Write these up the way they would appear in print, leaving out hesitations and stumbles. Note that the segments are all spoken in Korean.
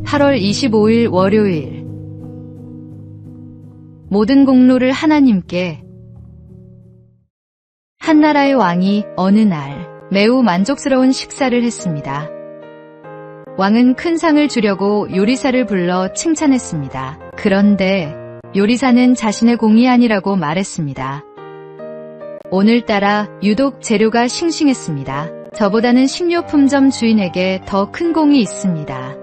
8월 25일 월요일. 모든 공로를 하나님께. 한나라의 왕이 어느 날 매우 만족스러운 식사를 했습니다. 왕은 큰 상을 주려고 요리사를 불러 칭찬했습니다. 그런데 요리사는 자신의 공이 아니라고 말했습니다. 오늘따라 유독 재료가 싱싱했습니다. 저보다는 식료품점 주인에게 더 큰 공이 있습니다.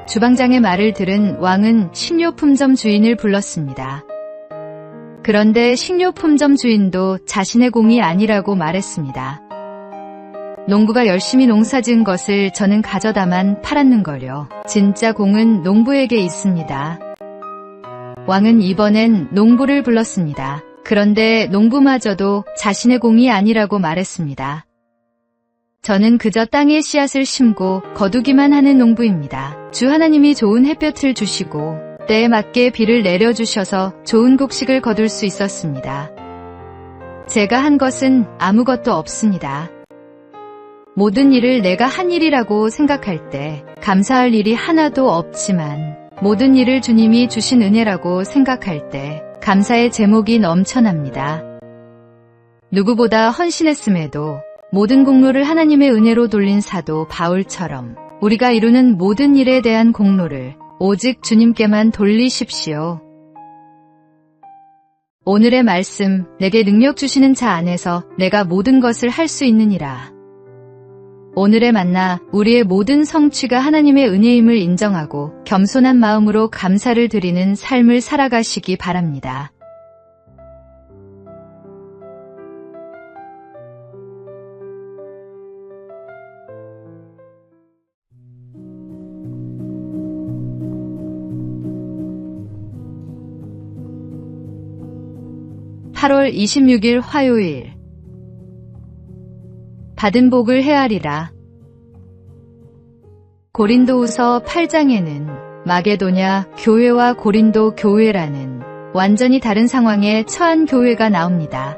주방장의 말을 들은 왕은 식료품점 주인을 불렀습니다. 그런데 식료품점 주인도 자신의 공이 아니라고 말했습니다. 농부가 열심히 농사지은 것을 저는 가져다만 팔았는걸요. 진짜 공은 농부에게 있습니다. 왕은 이번엔 농부를 불렀습니다. 그런데 농부마저도 자신의 공이 아니라고 말했습니다. 저는 그저 땅에 씨앗을 심고 거두기만 하는 농부입니다. 주 하나님이 좋은 햇볕을 주시고 때에 맞게 비를 내려주셔서 좋은 곡식을 거둘 수 있었습니다. 제가 한 것은 아무것도 없습니다. 모든 일을 내가 한 일이라고 생각할 때 감사할 일이 하나도 없지만 모든 일을 주님이 주신 은혜라고 생각할 때 감사의 제목이 넘쳐납니다. 누구보다 헌신했음에도 모든 공로를 하나님의 은혜로 돌린 사도 바울처럼 우리가 이루는 모든 일에 대한 공로를 오직 주님께만 돌리십시오. 오늘의 말씀, 내게 능력 주시는 자 안에서 내가 모든 것을 할 수 있느니라. 오늘의 만나, 우리의 모든 성취가 하나님의 은혜임을 인정하고 겸손한 마음으로 감사를 드리는 삶을 살아가시기 바랍니다. (8월 26일) 화요일. 받은 복을 헤아리라. 고린도후서 8장에는 마게도냐 교회와 고린도 교회라는 완전히 다른 상황에 처한 교회가 나옵니다.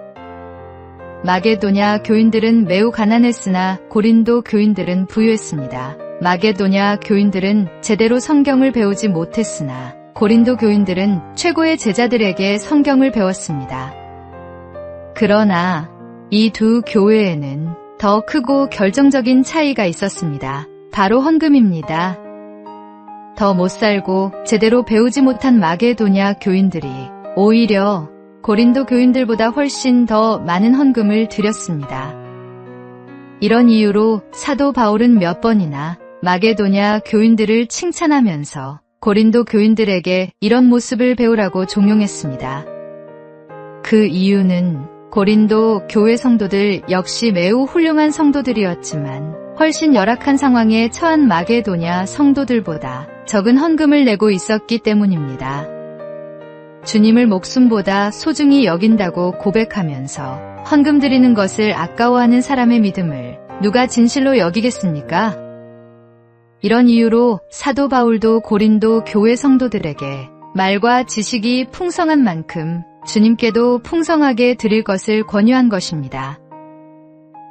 마게도냐 교인들은 매우 가난했으나 고린도 교인들은 부유했습니다. 마게도냐 교인들은 제대로 성경을 배우지 못했으나 고린도 교인들은 최고의 제자들에게 성경을 배웠습니다. 그러나 이 두 교회에는 더 크고 결정적인 차이가 있었습니다. 바로 헌금입니다. 더 못살고 제대로 배우지 못한 마게도냐 교인들이 오히려 고린도 교인들보다 훨씬 더 많은 헌금을 드렸습니다. 이런 이유로 사도 바울은 몇 번이나 마게도냐 교인들을 칭찬하면서 고린도 교인들에게 이런 모습을 배우라고 종용했습니다. 그 이유는 고린도 교회 성도들 역시 매우 훌륭한 성도들이었지만 훨씬 열악한 상황에 처한 마게도냐 성도들보다 적은 헌금을 내고 있었기 때문입니다. 주님을 목숨보다 소중히 여긴다고 고백하면서 헌금 드리는 것을 아까워하는 사람의 믿음을 누가 진실로 여기겠습니까? 이런 이유로 사도 바울도 고린도 교회 성도들에게 말과 지식이 풍성한 만큼 주님께도 풍성하게 드릴 것을 권유한 것입니다.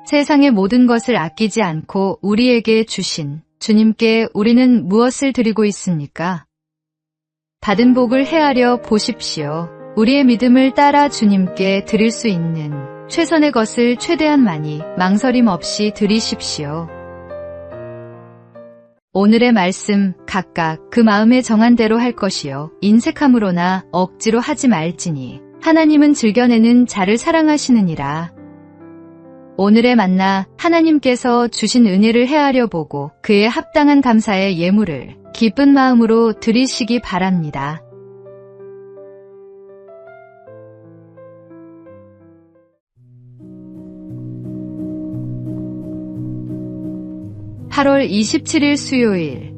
세상의 모든 것을 아끼지 않고 우리에게 주신 주님께 우리는 무엇을 드리고 있습니까? 받은 복을 헤아려 보십시오. 우리의 믿음을 따라 주님께 드릴 수 있는 최선의 것을 최대한 많이 망설임 없이 드리십시오. 오늘의 말씀, 각각 그 마음에 정한 대로 할 것이요 인색함으로나 억지로 하지 말지니 하나님은 즐겨내는 자를 사랑하시느니라. 오늘의 만나, 하나님께서 주신 은혜를 헤아려 보고 그에 합당한 감사의 예물을 기쁜 마음으로 드리시기 바랍니다. (8월 27일) 수요일.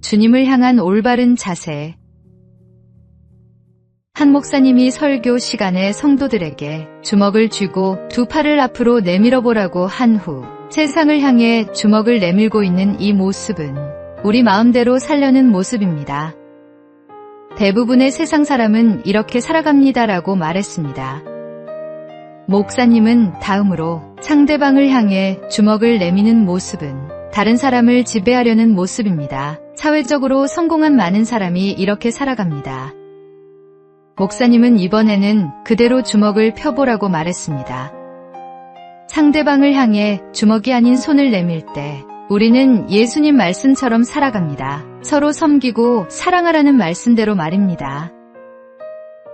주님을 향한 올바른 자세. 한 목사님이 설교 시간에 성도들에게 주먹을 쥐고 두 팔을 앞으로 내밀어 보라고 한 후 세상을 향해 주먹을 내밀고 있는 이 모습은 우리 마음대로 살려는 모습입니다. 대부분의 세상 사람은 이렇게 살아갑니다라고 말했습니다. 목사님은 다음으로 상대방을 향해 주먹을 내미는 모습은 다른 사람을 지배하려는 모습입니다. 사회적으로 성공한 많은 사람이 이렇게 살아갑니다. 목사님은 이번에는 그대로 주먹을 펴보라고 말했습니다. 상대방을 향해 주먹이 아닌 손을 내밀 때 우리는 예수님 말씀처럼 살아갑니다. 서로 섬기고 사랑하라는 말씀대로 말입니다.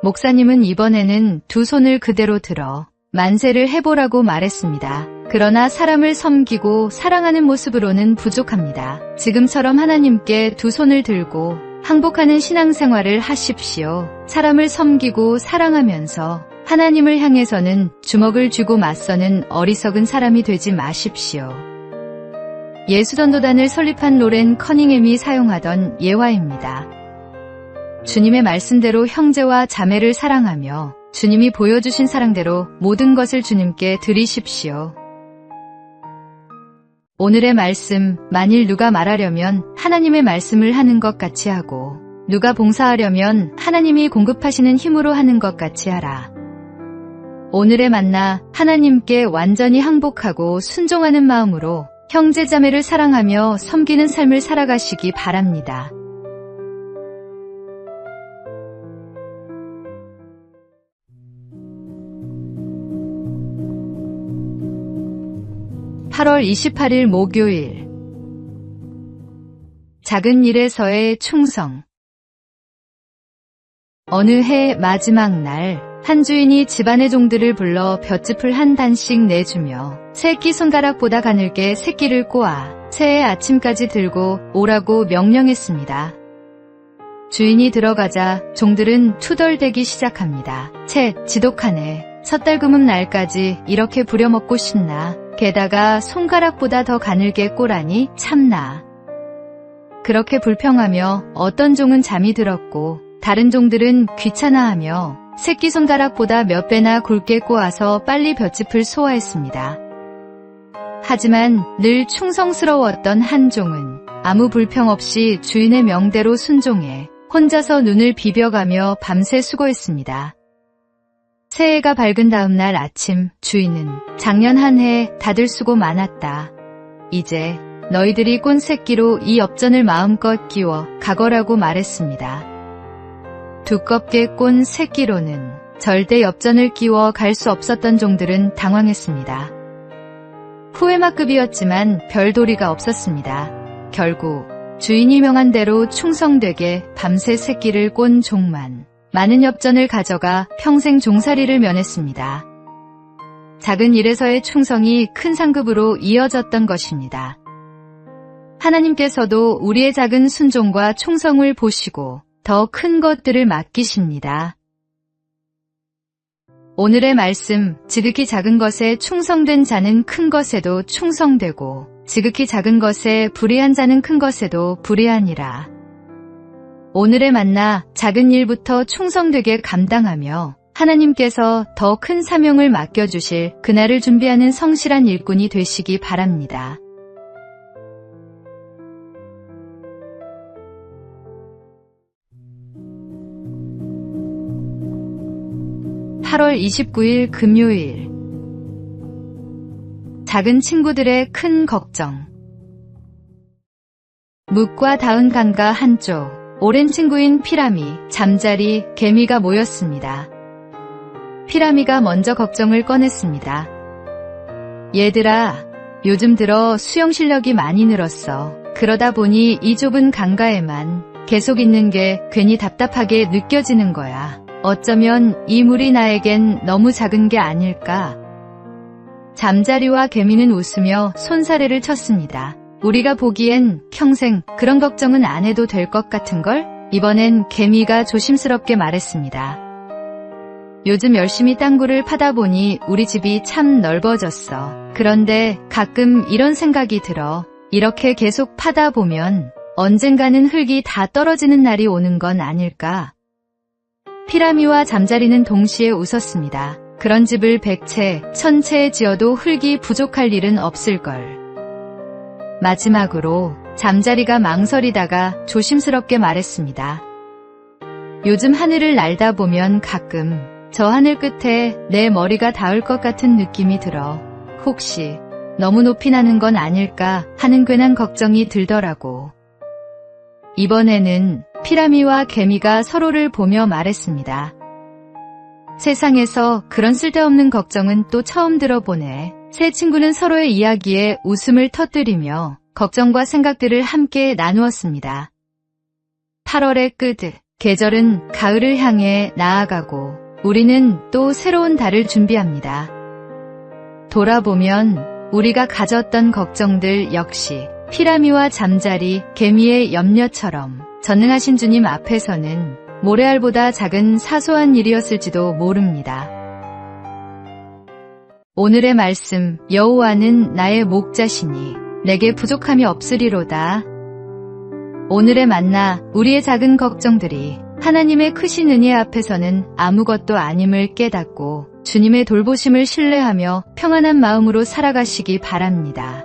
목사님은 이번에는 두 손을 그대로 들어 만세를 해보라고 말했습니다. 그러나 사람을 섬기고 사랑하는 모습으로는 부족합니다. 지금처럼 하나님께 두 손을 들고 항복하는 신앙생활을 하십시오. 사람을 섬기고 사랑하면서 하나님을 향해서는 주먹을 쥐고 맞서는 어리석은 사람이 되지 마십시오. 예수전도단을 설립한 로렌 커닝햄이 사용하던 예화입니다. 주님의 말씀대로 형제와 자매를 사랑하며 주님이 보여주신 사랑대로 모든 것을 주님께 드리십시오. 오늘의 말씀, 만일 누가 말하려면 하나님의 말씀을 하는 것 같이 하고 누가 봉사하려면 하나님이 공급하시는 힘으로 하는 것 같이 하라. 오늘의 만나, 하나님께 완전히 항복하고 순종하는 마음으로 형제자매를 사랑하며 섬기는 삶을 살아가시기 바랍니다. (8월 28일) 목요일. 작은 일에서의 충성. 어느 해 마지막 날, 한 주인이 집안의 종들을 불러 볏짚을 한 단씩 내주며 새끼손가락보다 가늘게 새끼를 꼬아 새해 아침까지 들고 오라고 명령했습니다. 주인이 들어가자 종들은 투덜대기 시작합니다. 채, 지독하네. 섣달금은 날까지 이렇게 부려먹고 싶나. 게다가 손가락보다 더 가늘게 꼬라니 참나. 그렇게 불평하며 어떤 종은 잠이 들었고 다른 종들은 귀찮아하며 새끼손가락보다 몇 배나 굵게 꼬아서 빨리 볏짚을 소화했습니다. 하지만 늘 충성스러웠던 한 종은 아무 불평 없이 주인의 명대로 순종해 혼자서 눈을 비벼가며 밤새 수고했습니다. 새해가 밝은 다음 날 아침, 주인은 작년 한 해 다들 수고 많았다. 이제 너희들이 꼰 새끼로 이 엽전을 마음껏 끼워 가거라고 말했습니다. 두껍게 꼰 새끼로는 절대 엽전을 끼워 갈 수 없었던 종들은 당황했습니다. 후회막급이었지만 별도리가 없었습니다. 결국 주인이 명한 대로 충성되게 밤새 새끼를 꼰 종만 많은 엽전을 가져가 평생 종살이를 면했습니다. 작은 일에서의 충성이 큰 상급으로 이어졌던 것입니다. 하나님께서도 우리의 작은 순종과 충성을 보시고 더 큰 것들을 맡기십니다. 오늘의 말씀, 지극히 작은 것에 충성된 자는 큰 것에도 충성되고 지극히 작은 것에 불의한 자는 큰 것에도 불의하니라. 오늘의 만나, 작은 일부터 충성되게 감당하며 하나님께서 더 큰 사명을 맡겨주실 그날을 준비하는 성실한 일꾼이 되시기 바랍니다. (8월 29일) 금요일. 작은 친구들의 큰 걱정. 묵과 닿은 강가 한쪽, 오랜 친구인 피라미, 잠자리, 개미가 모였습니다. 피라미가 먼저 걱정을 꺼냈습니다. 얘들아, 요즘 들어 수영 실력이 많이 늘었어. 그러다 보니 이 좁은 강가에만 계속 있는 게 괜히 답답하게 느껴지는 거야. 어쩌면 이 물이 나에겐 너무 작은 게 아닐까. 잠자리와 개미는 웃으며 손사래를 쳤습니다. 우리가 보기엔 평생 그런 걱정은 안 해도 될 것 같은걸? 이번엔 개미가 조심스럽게 말했습니다. 요즘 열심히 땅굴을 파다 보니 우리 집이 참 넓어졌어. 그런데 가끔 이런 생각이 들어. 이렇게 계속 파다 보면 언젠가는 흙이 다 떨어지는 날이 오는 건 아닐까? 피라미와 잠자리는 동시에 웃었습니다. 그런 집을 100채, 1000채 지어도 흙이 부족할 일은 없을걸. 마지막으로 잠자리가 망설이다가 조심스럽게 말했습니다. 요즘 하늘을 날다 보면 가끔 저 하늘 끝에 내 머리가 닿을 것 같은 느낌이 들어. 혹시 너무 높이 나는 건 아닐까 하는 괜한 걱정이 들더라고. 이번에는 피라미와 개미가 서로를 보며 말했습니다. 세상에서 그런 쓸데없는 걱정은 또 처음 들어보네. 세 친구는 서로의 이야기에 웃음을 터뜨리며 걱정과 생각들을 함께 나누었습니다. 8월의 끝, 계절은 가을을 향해 나아가고 우리는 또 새로운 달을 준비합니다. 돌아보면 우리가 가졌던 걱정들 역시 피라미와 잠자리, 개미의 염려처럼 전능하신 주님 앞에서는 모래알보다 작은 사소한 일이었을지도 모릅니다. 오늘의 말씀, 여호와는 나의 목자시니 내게 부족함이 없으리로다. 오늘의 만나, 우리의 작은 걱정들이 하나님의 크신 은혜 앞에서는 아무것도 아님을 깨닫고 주님의 돌보심을 신뢰하며 평안한 마음으로 살아가시기 바랍니다.